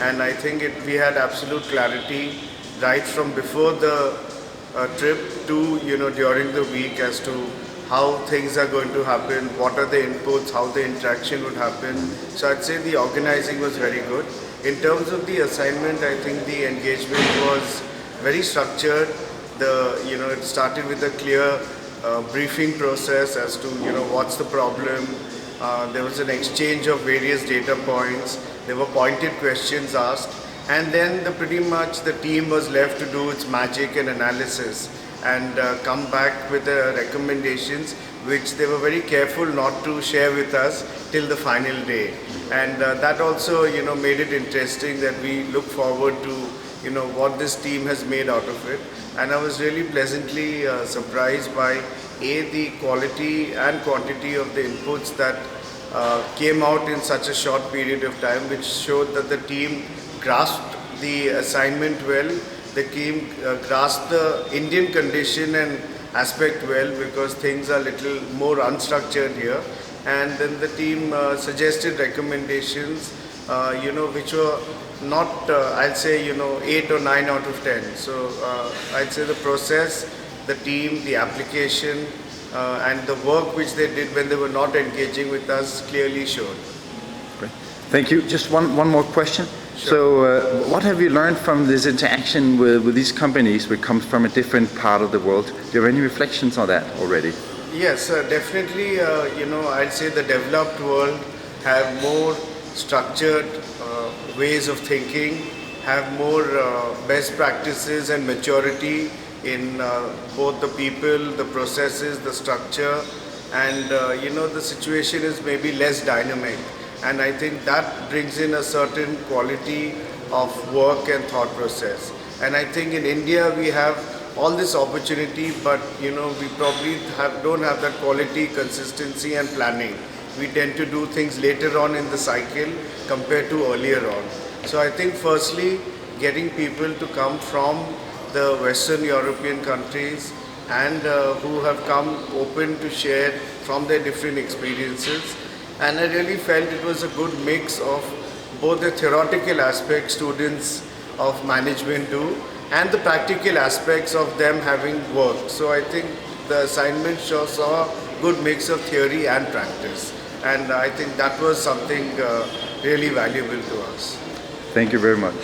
and I think we had absolute clarity right from before the trip to during the week as to how things are going to happen, what are the inputs, how the interaction would happen. So I'd say the organizing was very good. In terms of the assignment, I think the engagement was very structured. It started with a clear briefing process as to what's the problem. There was an exchange of various data points. There were pointed questions asked, and then pretty much the team was left to do its magic and analysis and come back with the recommendations, which they were very careful not to share with us till the final day. And that also made it interesting that we look forward to what this team has made out of it. And I was really pleasantly surprised by the quality and quantity of the inputs that came out in such a short period of time, which showed that the team grasped the assignment well. The team grasped the Indian condition and aspect well, because things are a little more unstructured here. And then the team suggested recommendations, which were not, I'd say, 8 or 9 out of 10. So I'd say the process, the team, the application, and the work which they did when they were not engaging with us clearly showed. Great. Thank you. Just one more question. Sure. So what have you learned from this interaction with these companies which come from a different part of the world? Do you have any reflections on that already? Yes, definitely. I'd say the developed world have more structured ways of thinking, have more best practices and maturity in both the people, the processes, the structure, and the situation is maybe less dynamic. And I think that brings in a certain quality of work and thought process. And I think in India we have all this opportunity, but we probably don't have that quality, consistency and planning. We tend to do things later on in the cycle compared to earlier on. So I think firstly, getting people to come from the Western European countries and who have come open to share from their different experiences. And I really felt it was a good mix of both the theoretical aspects students of management do and the practical aspects of them having worked. So I think the assignment saw a good mix of theory and practice. And I think that was something really valuable to us. Thank you very much.